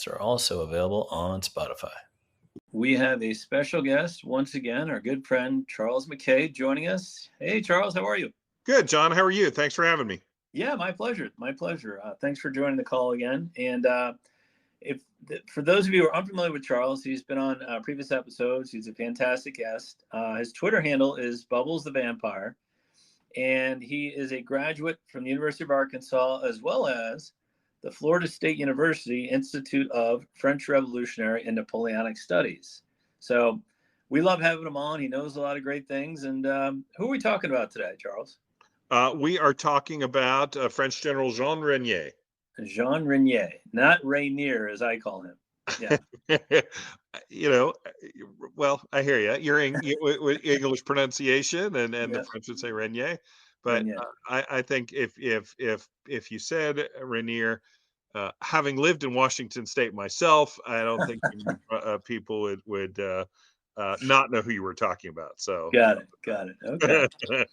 are also available on Spotify. We have a special guest once again, our good friend Charles Mackay joining us. Hey, Charles, how are you? Good, John. How are you? Thanks for having me. Yeah, my pleasure. My pleasure. Thanks for joining the call again. And for those of you who are unfamiliar with Charles, he's been on previous episodes. He's a fantastic guest. His Twitter handle is Bubbles the Vampire, and he is a graduate from the University of Arkansas as well as the Florida State University Institute of French Revolutionary and Napoleonic Studies. So we love having him on. He knows a lot of great things. And who are we talking about today, Charles? We are talking about French General Jean Reynier. Jean Reynier, not Reynier as I call him. Yeah. Well, I hear you. You're in English pronunciation, and the French would say Reynier. But I think if you said Reynier, having lived in Washington State myself, I don't think people would not know who you were talking about. So got it. Okay.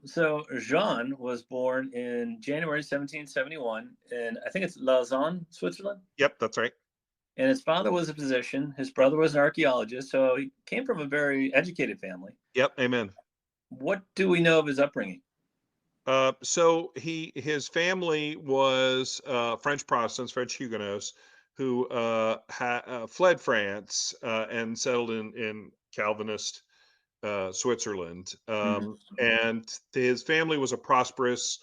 So Jean was born in January 1771, and I think it's Lausanne, Switzerland. Yep, that's right. And his father was a physician. His brother was an archaeologist. So he came from a very educated family. Yep, amen. What do we know of his upbringing? So his family was French Protestants, French Huguenots, who fled France and settled in Calvinist Switzerland. And his family was a prosperous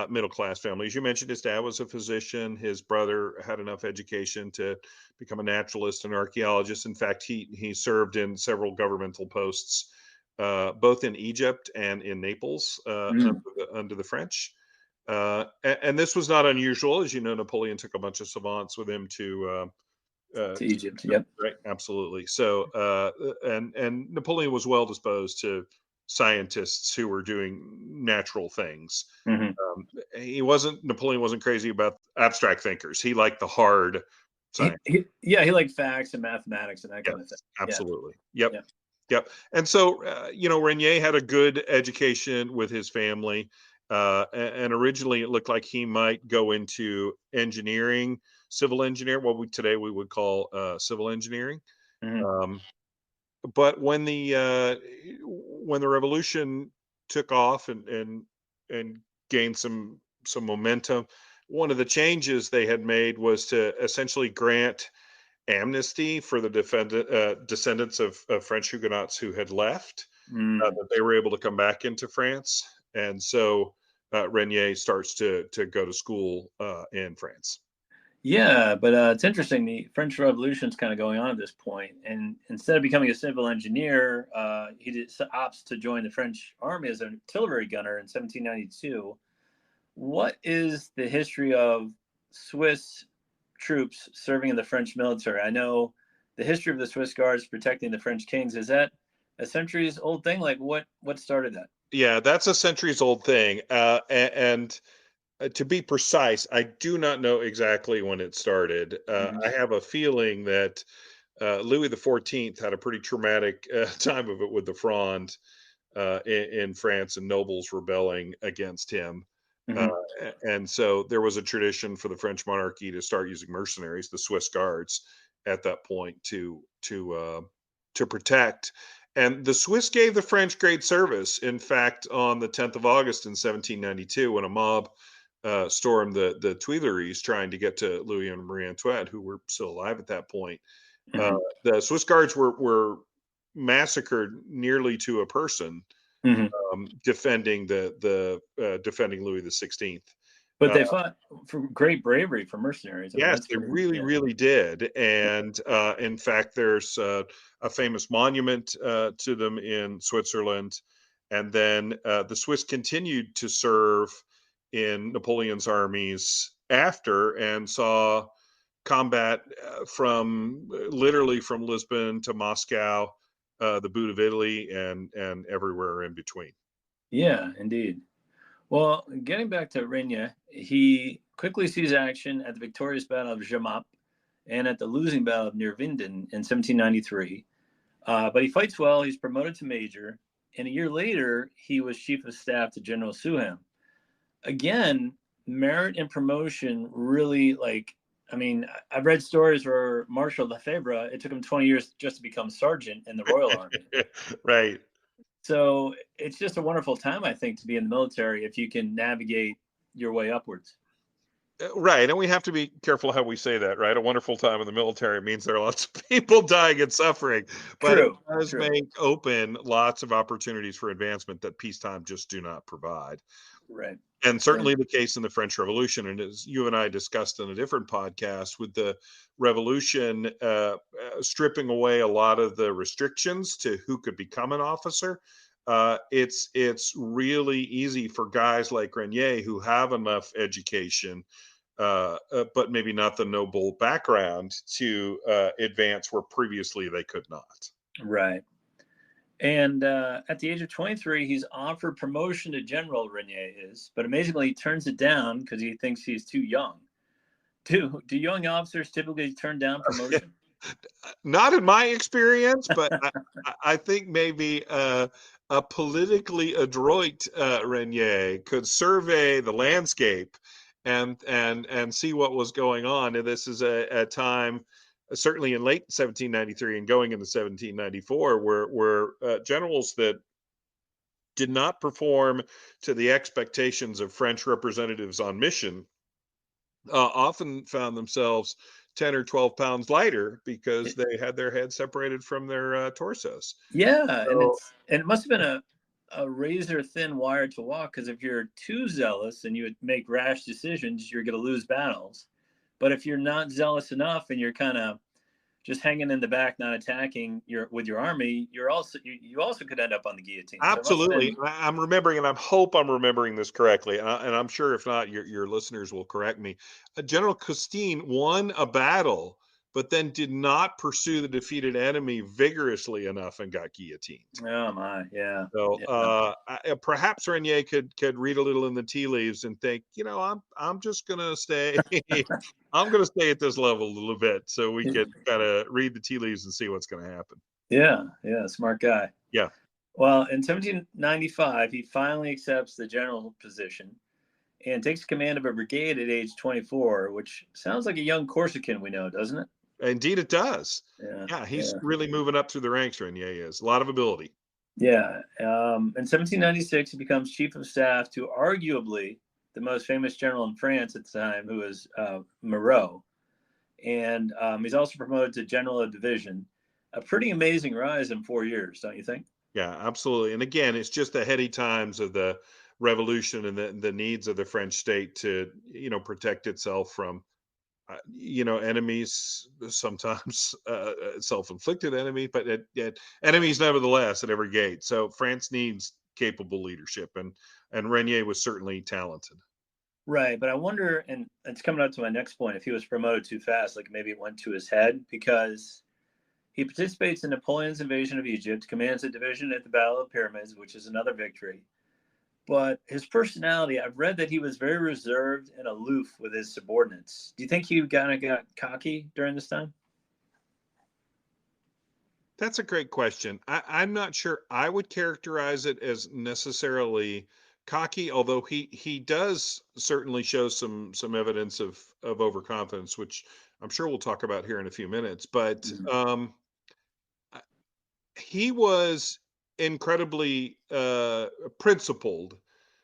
middle-class family. As you mentioned, his dad was a physician. His brother had enough education to become a naturalist and archaeologist. In fact, he served in several governmental posts, both in Egypt and in Naples under the French. And this was not unusual. As you know, Napoleon took a bunch of savants with him to Egypt. Yep. Right. Absolutely. So, and Napoleon was well disposed to scientists who were doing natural things. Napoleon wasn't crazy about abstract thinkers. He liked the hard science. He liked facts and mathematics and that kind of thing. Absolutely. Yeah. Yep. And so, Reynier had a good education with his family. And originally it looked like he might go into engineering, civil engineer, what today we would call civil engineering. But when the revolution took off and gained some momentum, one of the changes they had made was to essentially grant amnesty for the descendants of French Huguenots who had left, that they were able to come back into France. And so Reynier starts to go to school in France. Yeah, but it's interesting. The French Revolution is kind of going on at this point, and instead of becoming a civil engineer, he opts to join the French army as an artillery gunner in 1792. What is the history of Swiss troops serving in the French military? I know the history of the Swiss Guards protecting the French kings. Is that a centuries old thing? Like what started that? Yeah, that's a centuries old thing. And to be precise, I do not know exactly when it started. I have a feeling that Louis XIV had a pretty traumatic time of it with the Fronde in France and nobles rebelling against him. And so there was a tradition for the French monarchy to start using mercenaries, the Swiss Guards, at that point to protect. And the Swiss gave the French great service. In fact, on the 10th of August in 1792, when a mob stormed the Tuileries trying to get to Louis and Marie Antoinette, who were still alive at that point, the Swiss Guards were massacred nearly to a person, defending defending Louis XVI. But they fought for great bravery for mercenaries. Yes, they really did. And in fact, there's a famous monument to them in Switzerland. And then the Swiss continued to serve in Napoleon's armies after, and saw combat literally from Lisbon to Moscow, the boot of Italy, and everywhere in between. Yeah, indeed. Well, getting back to Reynier, he quickly sees action at the victorious Battle of Jemappes and at the losing Battle of Neerwinden in 1793. But he fights well. He's promoted to major. And a year later, he was chief of staff to General Souham. Again, merit and promotion really I mean, I've read stories where Marshal Lefebvre, it took him 20 years just to become sergeant in the Royal Army. Right. So it's just a wonderful time, I think, to be in the military if you can navigate your way upwards. Right. And we have to be careful how we say that, right? A wonderful time in the military means there are lots of people dying and suffering, but it True. does True. make open lots of opportunities for advancement that peacetime just do not provide. Right. And certainly the case in the French Revolution. And as you and I discussed in a different podcast, with the revolution stripping away a lot of the restrictions to who could become an officer, it's really easy for guys like Reynier who have enough education, but maybe not the noble background, to advance where previously they could not. Right. And at the age of 23, he's offered promotion to general, Reynier is, but amazingly, he turns it down because he thinks he's too young. Do young officers typically turn down promotion? Not in my experience, but I think maybe a politically adroit Reynier could survey the landscape and see what was going on. And this is a time, certainly in late 1793 and going into 1794, where generals that did not perform to the expectations of French representatives on mission often found themselves 10 or 12 pounds lighter because they had their heads separated from their torsos. Yeah, So, and it must have been a razor thin wire to walk, because if you're too zealous and you would make rash decisions, you're going to lose battles. But if you're not zealous enough and you're kind of just hanging in the back, not attacking with your army, you also could end up on the guillotine. So it must have absolutely. been, I'm remembering, and I hope I'm remembering this correctly, and I'm sure if not, your listeners will correct me. General Custine won a battle, but then did not pursue the defeated enemy vigorously enough and got guillotined. oh my, yeah, So yeah. perhaps Reynier could read a little in the tea leaves and think, I'm just gonna stay. I'm gonna stay at this level a little bit so we can kind of read the tea leaves and see what's going to happen. Yeah, smart guy. Yeah. Well, in 1795, he finally accepts the general position and takes command of a brigade at age 24, which sounds like a young Corsican we know, doesn't it? Indeed, it does. Yeah, Yeah, he's yeah, really moving up through the ranks, Reynier is. A lot of ability. yeah. In 1796, he becomes chief of staff to arguably the most famous general in France at the time, who was Moreau. And he's also promoted to general of division. A pretty amazing rise in 4 years, don't you think? Yeah, absolutely. And again, it's just the heady times of the revolution and the needs of the French state to, protect itself from, enemies, sometimes self-inflicted enemies, but enemies nevertheless at every gate. So France needs capable leadership, and Reynier was certainly talented. Right, but I wonder, and it's coming up to my next point, if he was promoted too fast, like maybe it went to his head, because he participates in Napoleon's invasion of Egypt, commands a division at the Battle of Pyramids, which is another victory. But his personality, I've read that he was very reserved and aloof with his subordinates. Do you think he kind of got cocky during this time? That's a great question. I'm not sure I would characterize it as necessarily cocky, although he does certainly show some evidence of overconfidence, which I'm sure we'll talk about here in a few minutes. But Mhm. he was incredibly principled,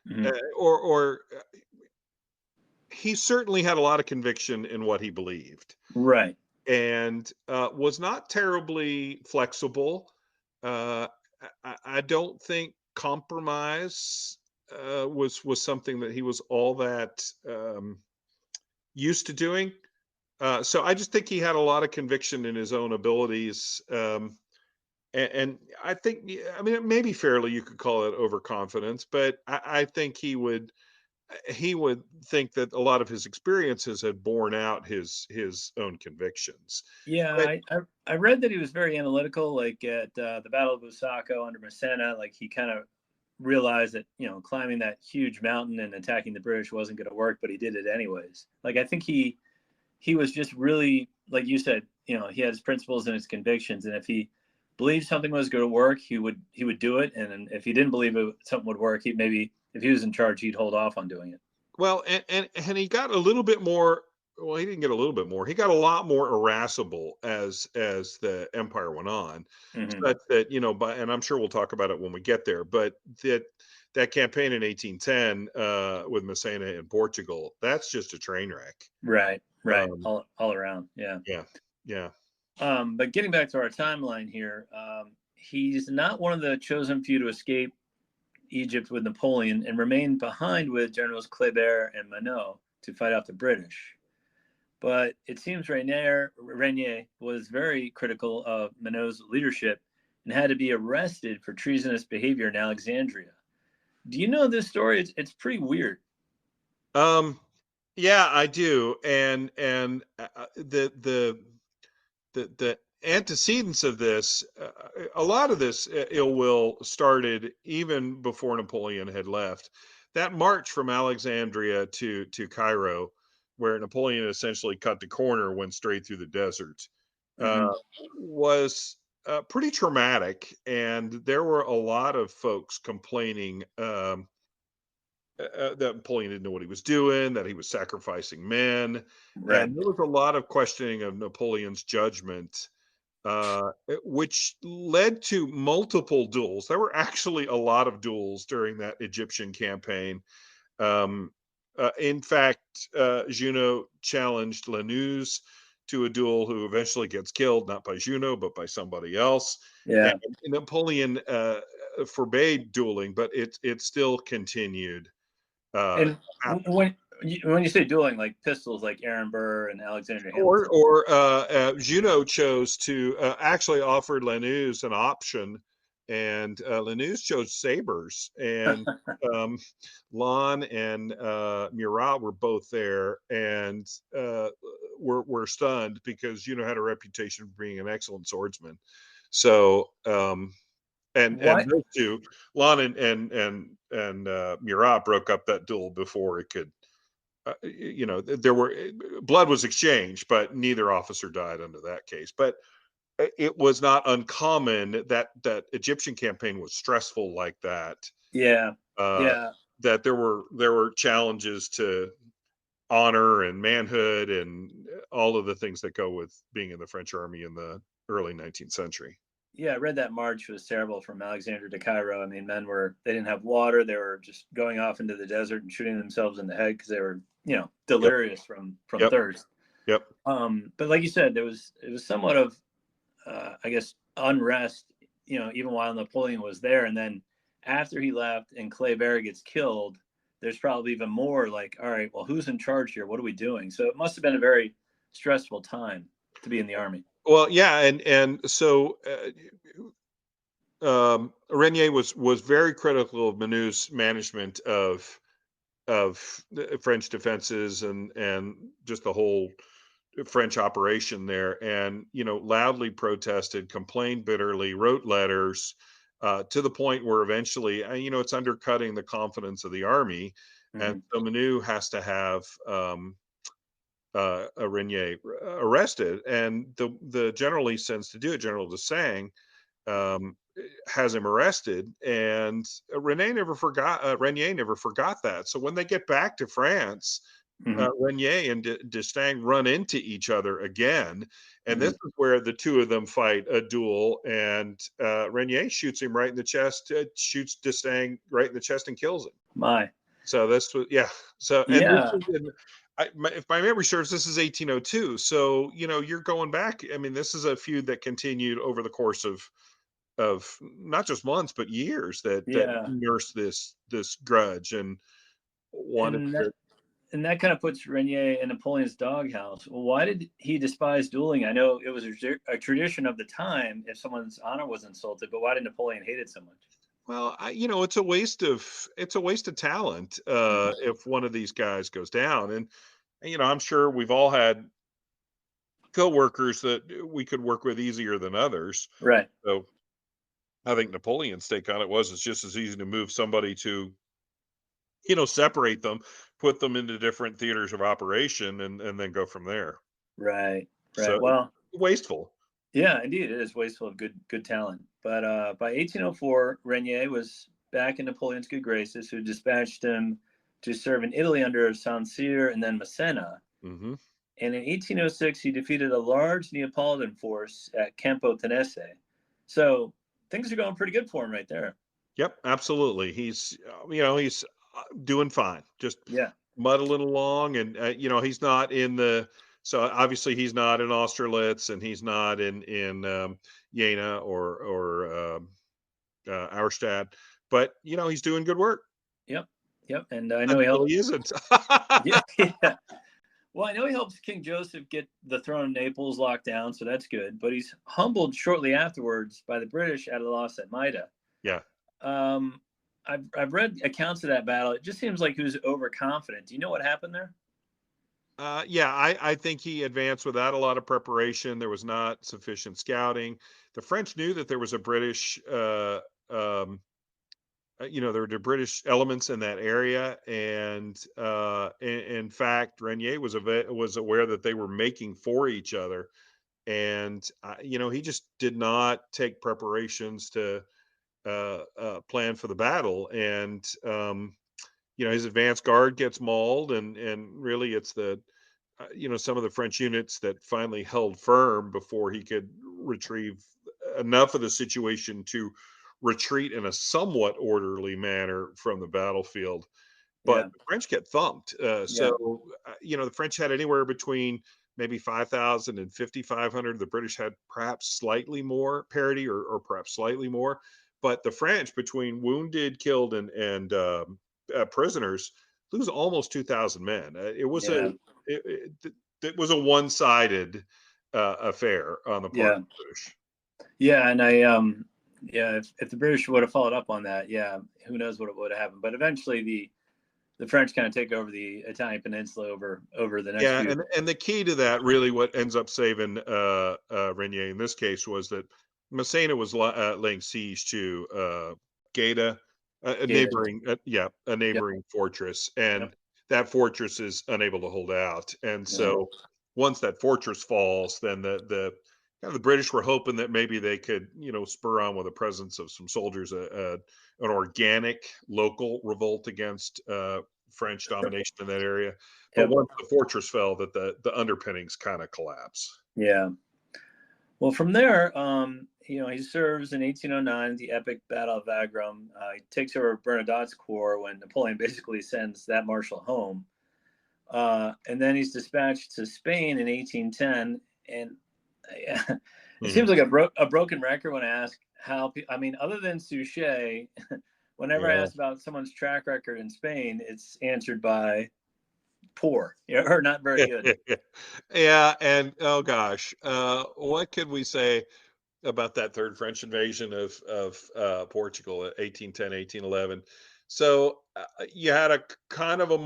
Mhm. or he certainly had a lot of conviction in what he believed, Right. and was not terribly flexible. Uh, I don't think compromise was something that he was all that used to doing. So I just think he had a lot of conviction in his own abilities. And I think, yeah, I mean, it may be fairly, you could call it overconfidence, but I think he would think that a lot of his experiences had borne out his own convictions. Yeah, But I read that he was very analytical, like at the Battle of Bussaco under Massena, like he kind of realized that, climbing that huge mountain and attacking the British wasn't going to work, but he did it anyways. Like, I think he was just really, like you said, he had his principles and his convictions, and if he believed something was going to work, he would do it, and if he didn't believe something would work, maybe if he was in charge, he'd hold off on doing it. well, and he got a little bit more well, he didn't get a little bit more. He got a lot more irascible as the empire went on, Hmm. such that, and I'm sure we'll talk about it when we get there, but that campaign in 1810 with Massena in Portugal, that's just a train wreck. Right, right, Um, all around, yeah. yeah, yeah. But getting back to our timeline here, he's not one of the chosen few to escape Egypt with Napoleon and remained behind with Generals Kleber and Manot to fight off the British. But it seems Reynier was very critical of Manot's leadership and had to be arrested for treasonous behavior in Alexandria. Do you know this story? It's pretty weird. Um, yeah, I do, and the antecedents of this, a lot of this ill will started even before Napoleon had left. That march from Alexandria to Cairo, where Napoleon essentially cut the corner, went straight through the desert, uh, Hmm. was pretty traumatic, and there were a lot of folks complaining. That Napoleon didn't know what he was doing, that he was sacrificing men, Right. and there was a lot of questioning of Napoleon's judgment, which led to multiple duels. There were actually a lot of duels during that Egyptian campaign. Um, in fact, Junot challenged Lanuz to a duel, who eventually gets killed, not by Junot, but by somebody else. And Yeah. Napoleon forbade dueling, but it still continued. Uh, And when you say dueling, like pistols, like Aaron Burr and Alexander Hamilton. or Junot chose to actually offered Lanuz an option, and Lanuz chose sabers, and um, Lon and Murat were both there, and were stunned because Junot had a reputation for being an excellent swordsman. So and What? those two, Lon and Murat, broke up that duel before it could. There were blood was exchanged, but neither officer died under that case. But it was not uncommon that Egyptian campaign was stressful like that. Yeah. Uh, Yeah. that there were challenges to honor and manhood and all of the things that go with being in the French army in the early 19th century. Yeah, I read that march was terrible from Alexandria to Cairo. I mean, they didn't have water. They were just going off into the desert and shooting themselves in the head because they were, Yep, delirious from yep, thirst. yep. But like you said, it was somewhat of, I guess, unrest, even while Napoleon was there. And then after he left and Kleber gets killed, there's probably even more like, all right, well, who's in charge here? What are we doing? So it must have been a very stressful time to be in the army. Well, yeah, and so Reynier was very critical of Manou's management of the French defenses and just the whole French operation there, and loudly protested, complained bitterly, wrote letters, to the point where eventually, it's undercutting the confidence of the army, and Hmm. so Menou has to have Reynier arrested, and the general he sends to do it, General Desang, um, has him arrested, and Reynier never forgot that. So when they get back to France, Hmm. Reynier and D'Estaing run into each other again, and this Hmm. is where the two of them fight a duel, and Reynier shoots him right in the chest, shoots D'Estaing right in the chest, and kills him. My. So this was, yeah. So and this Yeah. was if my memory serves, this is 1802. So you're going back. I mean, this is a feud that continued over the course of not just months but years, that Yeah. nursed this grudge and wanted And to. that kind of puts Renier in Napoleon's doghouse. Well, why did he despise dueling? I know it was a tradition of the time if someone's honor was insulted, but why did Napoleon hate it so much? Well, it's a waste of talent Mhm. if one of these guys goes down, and I'm sure we've all had coworkers that we could work with easier than others. Right. So I think Napoleon's take on it was it's just as easy to move somebody to separate them, put them into different theaters of operation, and then go from there. Right. Right. So Well, wasteful. yeah, indeed, it is wasteful of good talent. But by 1804, Renier was back in Napoleon's good graces, who dispatched him to serve in Italy under Saint Cyr and then Massena. Hmm. And in 1806, he defeated a large Neapolitan force at Campo Tenese. So things are going pretty good for him right there. Yep, absolutely. He's he's doing fine. Just Yeah. muddling along, and he's not in the. So obviously he's not in Austerlitz, and he's not in Jena or Auerstadt, but he's doing good work Yep. And I know he until helped. he isn't. Yeah. Well, I know he helps King Joseph get the throne of Naples locked down, so that's good. But he's humbled shortly afterwards by the British at a loss at Maida. Yeah. I've read accounts of that battle. It just seems like he was overconfident. Do you know what happened there? Yeah, I think he advanced without a lot of preparation. There was not sufficient scouting. The French knew that there was a British there were British elements in that area, and in fact, Reynier was aware that they were making for each other, and he just did not take preparations to plan for the battle, and his advance guard gets mauled, and really it's the some of the French units that finally held firm before he could retrieve enough of the situation to retreat in a somewhat orderly manner from the battlefield. But Yeah. the French get thumped. Yeah. The French had anywhere between maybe 5,000 and 5,500. The British had perhaps slightly more parity, or perhaps slightly more. But the French, between wounded, killed, and prisoners, lose almost 2,000 men. It was a one-sided affair on the part Yeah. of the British. Yeah. And if the British would have followed up on that, yeah, who knows what would have happened. But eventually the French kind of take over the Italian peninsula over the next Yeah, few. and the key to that, really, what ends up saving Reynier in this case, was that Massena was laying siege to Gaeta, a neighboring a Yep. neighboring fortress, Yep. and that fortress is unable to hold out. And Yeah. so once that fortress falls, then the British were hoping that maybe they could spur on with the presence of some soldiers an organic local revolt against French domination in that area. But Yep. once the fortress fell, that the underpinnings kind of collapse. Yeah. Well, from there, he serves in 1809 the epic Battle of Wagram. He takes over Bernadotte's corps when Napoleon basically sends that marshal home. And then he's dispatched to Spain in 1810. And it seems like a broken record when I ask how, other than Suchet, whenever I Yeah. ask about someone's track record in Spain, it's answered by poor, or not very good. Yeah, and oh gosh, what could we say about that third French invasion of Portugal at 1810, 1811? So you had a kind of a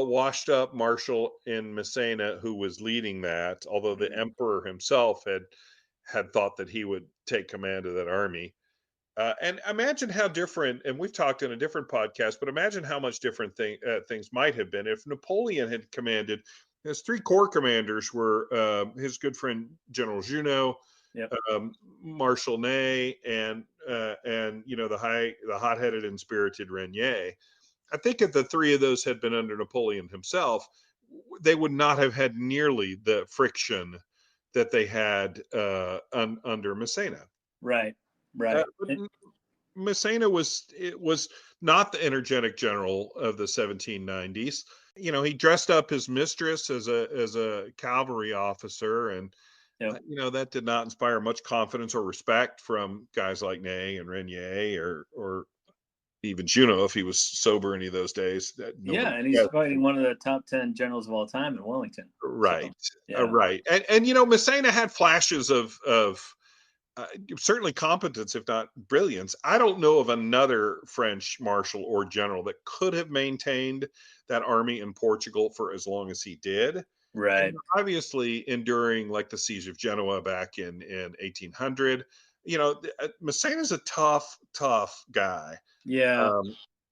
washed up marshal in Messina who was leading that, although the emperor himself had thought that he would take command of that army. And imagine how different, and we've talked in a different podcast, but imagine how much different things might have been if Napoleon had commanded. His three corps commanders were his good friend General Junot, Yep. Marshal Ney, and the hot-headed and spirited Reynier. I think if the three of those had been under Napoleon himself, they would not have had nearly the friction that they had under Massena. Right. Right. Massena was not the energetic general of the 1790s. He dressed up his mistress as a cavalry officer, and Yep. that did not inspire much confidence or respect from guys like Ney and Reynier, or even Junot if he was sober any of those days. Yeah, and he's fighting one of the top 10 generals of all time in Wellington. Right, So, yeah. right, and Massena had flashes of certainly competence, if not brilliance. I don't know of another French marshal or general that could have maintained that army in Portugal for as long as he did. Right. And obviously, enduring like the siege of Genoa back in 1800, Massena's a tough guy. Yeah.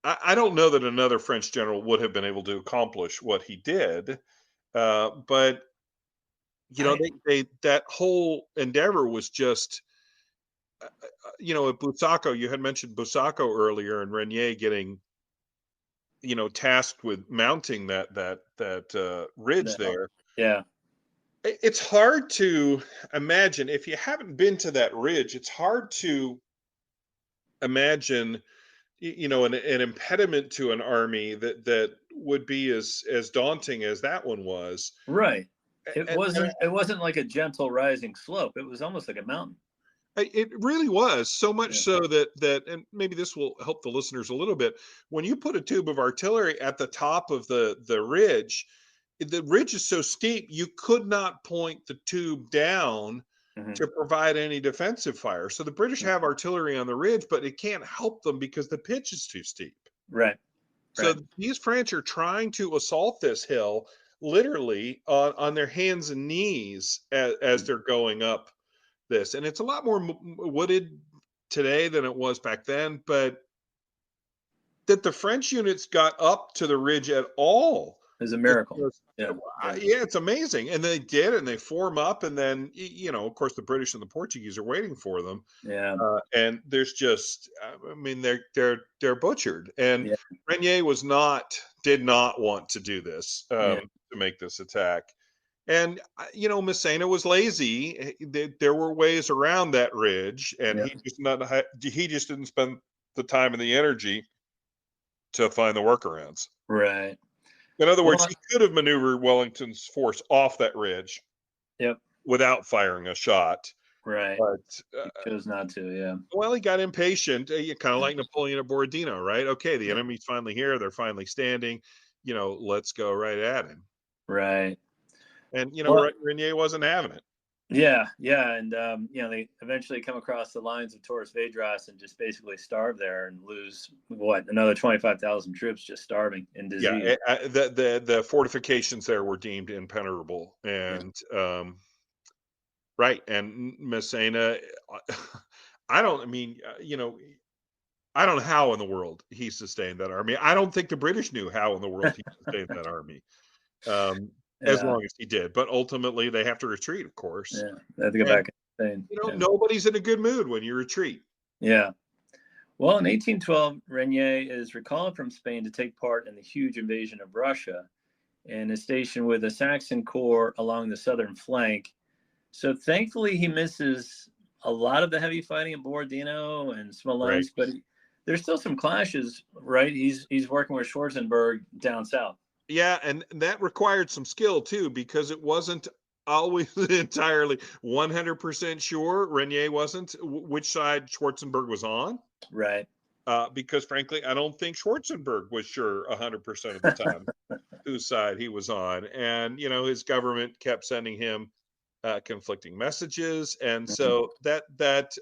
I don't know that another French general would have been able to accomplish what he did, but that whole endeavor was just at Bussaco. You had mentioned Bussaco earlier, and Reynier getting tasked with mounting that ridge there. Yeah. It's hard to imagine if you haven't been to that ridge. It's hard to imagine, an impediment to an army that would be as daunting as that one was. Right. And It wasn't like a gentle rising slope. It was almost like a mountain. it really was so much Yeah. so that, and maybe this will help the listeners a little bit. When you put a tube of artillery at the top of the ridge is so steep you could not point the tube down Hmm. to provide any defensive fire. So the British have artillery on the ridge, but it can't help them because the pitch is too steep. Right. So Right. these French are trying to assault this hill literally on their hands and knees as they're going up this. And it's a lot more wooded today than it was back then, but that the French units got up to the ridge at all It was a is miracle. just, Yeah. Yeah. yeah, it's amazing. And they did, and they form up, and then of course, the British and the Portuguese are waiting for them. Yeah. And there's just, I mean, they're butchered. And Yeah. Reynier did not want to do this, Yeah. to make this attack. And Massena was lazy. There were ways around that ridge, and Yeah. he just didn't spend the time and the energy to find the workarounds. Right. In other words, Well, he could have maneuvered Wellington's force off that ridge yep. without firing a shot, Right. but He chose not to. Yeah. well, he got impatient, kind of like Napoleon at Borodino, right? Okay, the Yeah. enemy's finally here; they're finally standing. Let's go right at him. Right. And Well, Reynier wasn't having it. yeah. Yeah. And, they eventually come across the lines of Torres Vedras and just basically starve there and lose another 25,000 troops just starving and Yeah, disease. the fortifications there were deemed impenetrable, Yeah. and right, and Massena, I don't. I mean, I don't know how in the world he sustained that army. I don't think the British knew how in the world he sustained that army, as Yeah. long as he did. But ultimately, they have to retreat, of course. Yeah. They have to go And back in Spain. Yeah. nobody's in a good mood when you retreat. Yeah. Well, in 1812, Reynier is recalled from Spain to take part in the huge invasion of Russia and is stationed with a Saxon corps along the southern flank. So thankfully, he misses a lot of the heavy fighting at Borodino and Right. Smolensk, but there's still some clashes, right? He's working with Schwarzenberg down south. Yeah, and that required some skill too, because it wasn't always entirely 100% sure. Reynier wasn't which side Schwarzenberg was on. Right. Because frankly, I don't think Schwarzenberg was sure 100% of the time whose side he was on. And, his government kept sending him conflicting messages. And Mhm. so that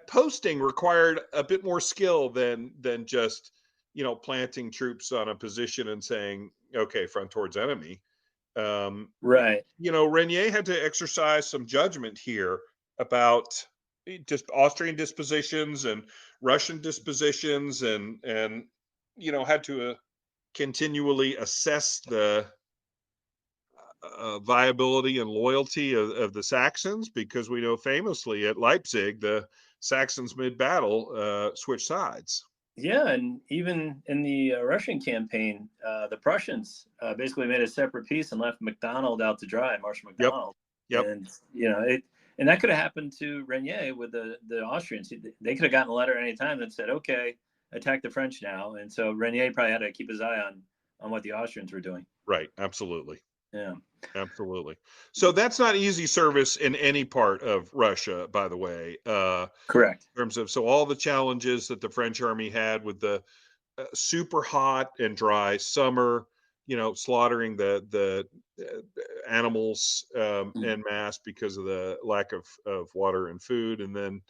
posting required a bit more skill than just, planting troops on a position and saying, okay, front towards enemy. Right. Reynier had to exercise some judgment here about just Austrian dispositions and Russian dispositions, and had to continually assess the viability and loyalty of the Saxons, because we know famously at Leipzig the Saxons mid-battle switched sides. Yeah, and even in the Russian campaign, the Prussians basically made a separate peace and left MacDonald out to dry, Marshal Yep. MacDonald. Yep. And and that could have happened to Reynier with the Austrians. They could have gotten a letter at any time that said, "Okay, attack the French now." And so Reynier probably had to keep his eye on what the Austrians were doing. Right. Absolutely. Yeah. Absolutely. So that's not easy service in any part of Russia, by the way. Correct. In terms of all the challenges that the French army had with the super hot and dry summer, slaughtering the animals en masse because of the lack of water and food, and then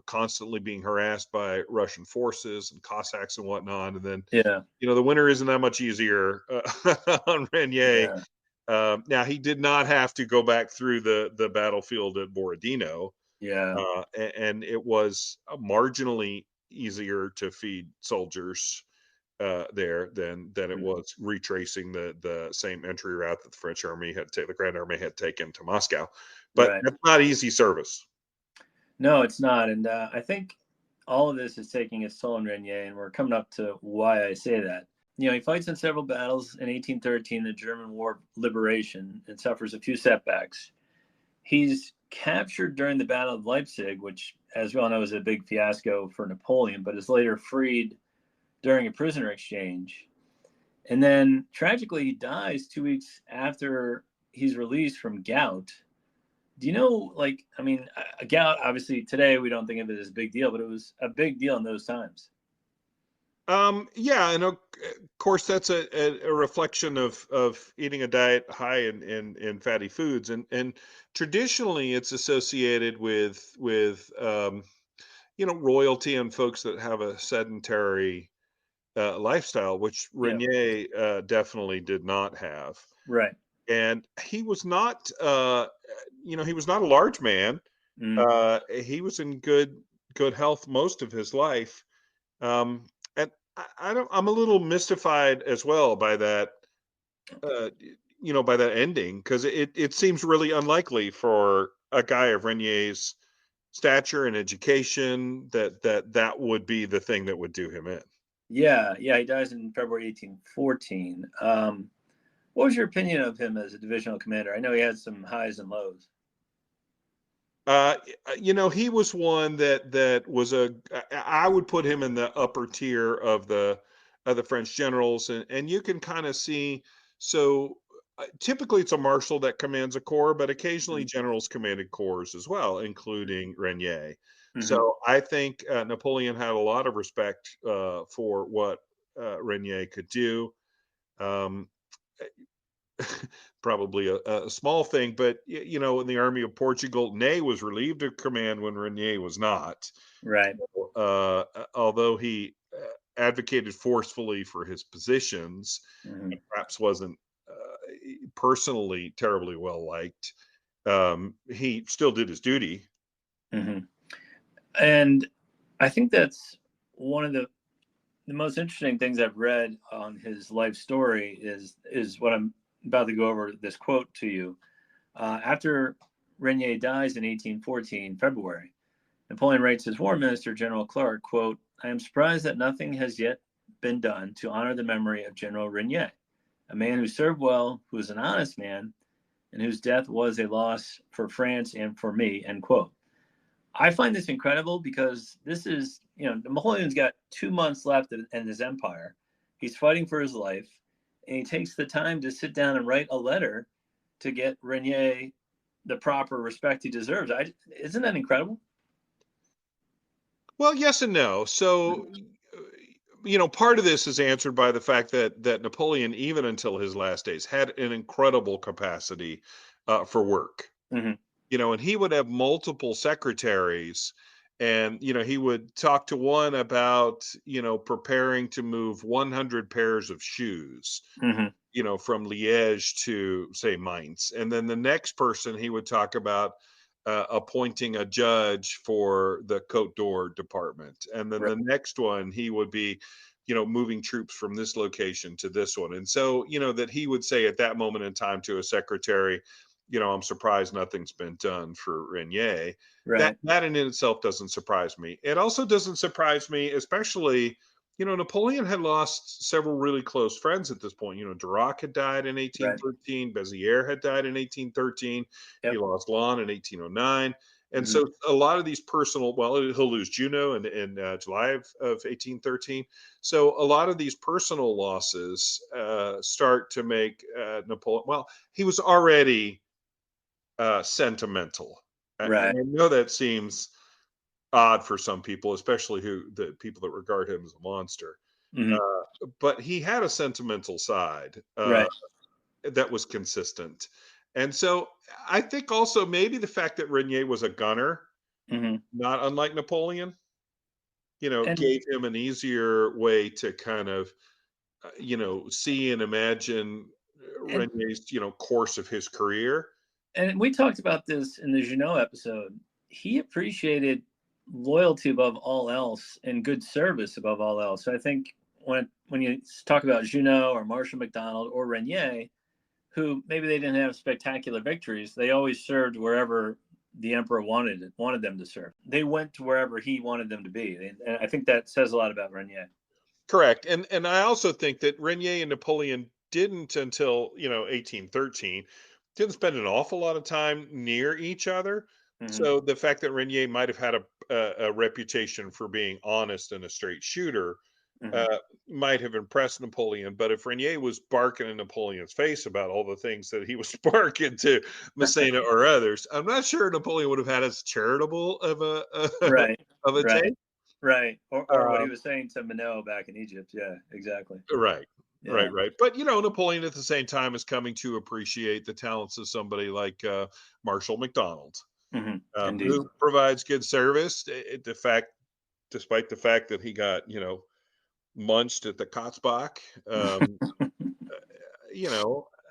constantly being harassed by Russian forces and Cossacks and whatnot, and then Yeah. the winter isn't that much easier on Reynier. Yeah. Now he did not have to go back through the battlefield at Borodino, Yeah. and it was marginally easier to feed soldiers there than it was retracing the same entry route that the French army had taken, the Grand Army had taken to Moscow. But Right. that's not easy service. No, it's not. And I think all of this is taking its toll on Reynier, and we're coming up to why I say that. he fights in several battles in 1813, the German War of Liberation, and suffers a few setbacks. He's captured during the Battle of Leipzig, which, as we all know, is a big fiasco for Napoleon, but is later freed during a prisoner exchange. And then, tragically, he dies 2 weeks after he's released from gout. Do you know, a gout, obviously, today we don't think of it as a big deal, but it was a big deal in those times. Yeah, and of course that's a reflection of eating a diet high in fatty foods, and traditionally it's associated with royalty and folks that have a sedentary lifestyle, which Yeah. Reynier definitely did not have. Right. And he was not, he was not a large man. Mm. He was in good health most of his life. And I don't. I'm a little mystified as well by that. Uh, by that ending, because it seems really unlikely for a guy of Reynier's stature and education that would be the thing that would do him in. Yeah, he dies in February 1814. What was your opinion of him as a divisional commander? I know he had some highs and lows. He was one that was I would put him in the upper tier of the French generals, and you can kind of see. So typically it's a marshal that commands a corps, but occasionally Mm-hmm. generals commanded corps as well, including Reynier. Mm-hmm. So I think Napoleon had a lot of respect for what Reynier could do. Um, Probably a small thing, but in the army of Portugal, Ney was relieved of command when Reynier was not. Right. Although he advocated forcefully for his positions, Mm-hmm. and perhaps wasn't personally terribly well liked, he still did his duty. Mm-hmm. And I think that's one of the most interesting things I've read on his life story is what I'm about to go over this quote to you. After Reynier dies in 1814, February, Napoleon writes his war minister, General Clark, quote, "I am surprised that nothing has yet been done to honor the memory of General Reynier, a man who served well, who was an honest man, and whose death was a loss for France and for me," end quote. I find this incredible because this is, Napoleon's got 2 months left in his empire. He's fighting for his life, and he takes the time to sit down and write a letter to get Reynier the proper respect he deserves. Isn't that incredible? Well, yes and no. So, part of this is answered by the fact that Napoleon, even until his last days, had an incredible capacity for work. Mm-hmm. And he would have multiple secretaries, and he would talk to one about preparing to move 100 pairs of shoes, Mm-hmm. from Liège to, say, Mainz. And then the next person he would talk about appointing a judge for the Côte d'Or department. And then Right. the next one, he would be, moving troops from this location to this one. And so, that he would say at that moment in time to a secretary, I'm surprised nothing's been done for Reynier. That Right. that in itself doesn't surprise me. It also doesn't surprise me, especially Napoleon had lost several really close friends at this point. Duroc had died in Right. 1813. Beziers had died in 1813. He Yep. lost Laon in 1809. And Mm-hmm. so a lot of these he'll lose Junot in July of 1813. So a lot of these personal losses start to make Napoleon, well, he was already sentimental. Right. And I know that seems odd for some people, especially the people that regard him as a monster. Mm-hmm. But he had a sentimental side Right. that was consistent. And so I think also maybe the fact that Reynier was a gunner, Mm-hmm. not unlike Napoleon, And gave him an easier way to kind of, see and imagine and Reynier's, course of his career. and we talked about this in the Junot episode. He appreciated loyalty above all else and good service above all else. So I think when you talk about Junot or Marshal MacDonald or Reynier, who maybe they didn't have spectacular victories, they always served wherever the emperor wanted them to serve. They went to wherever he wanted them to be, and I think that says a lot about Reynier. Correct. And I also think that Reynier and Napoleon didn't until, 1813, didn't spend an awful lot of time near each other. Hmm. So the fact that Reynier might have had a reputation for being honest and a straight shooter Hmm. uh, might have impressed Napoleon. But if Reynier was barking in Napoleon's face about all the things that he was barking to Massena or others, I'm not sure Napoleon would have had as charitable of a Right, of a right, take. right. Or what he Um, was saying to Minot back in Egypt. Yeah, exactly. Right. Yeah. Right. But Napoleon at the same time is coming to appreciate the talents of somebody like Marshall McDonald, Hmm. Indeed. who provides good service. Despite the fact that he got munched at the Kotzbach, he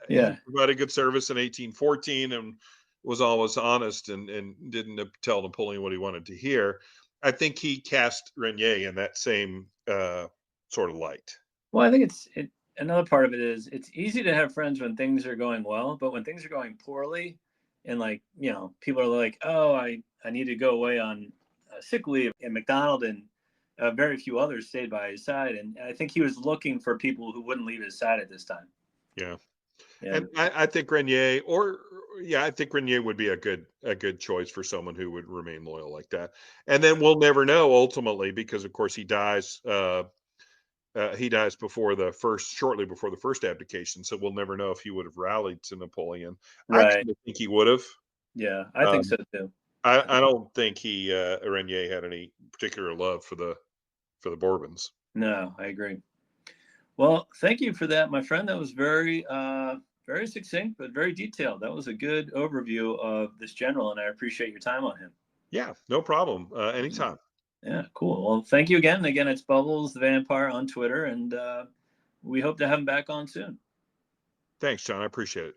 Yeah. provided good service in 1814 and was always honest and didn't tell Napoleon what he wanted to hear. I think he cast Renier in that same sort of light. Well, I think another part of it is it's easy to have friends when things are going well, but when things are going poorly, and like people are like, "Oh, I need to go away on sick leave," and McDonald and very few others stayed by his side, and I think he was looking for people who wouldn't leave his side at this time. Yeah. Yeah. And I think Renier, or yeah, I think Renier would be a good choice for someone who would remain loyal like that. And then we'll never know ultimately because, of course, he dies. He dies shortly before the first abdication. So we'll never know if he would have rallied to Napoleon. I Right. kind of think he would have. Yeah, I think Um, so too. I don't think Renier had any particular love for the Bourbons. No, I agree. Well, thank you for that, my friend. That was very succinct, but very detailed. That was a good overview of this general, and I appreciate your time on him. Yeah, no problem. Anytime. Yeah, cool. Well, thank you again. Again, it's Bubbles the Vampire on Twitter, and we hope to have him back on soon. Thanks, John. I appreciate it.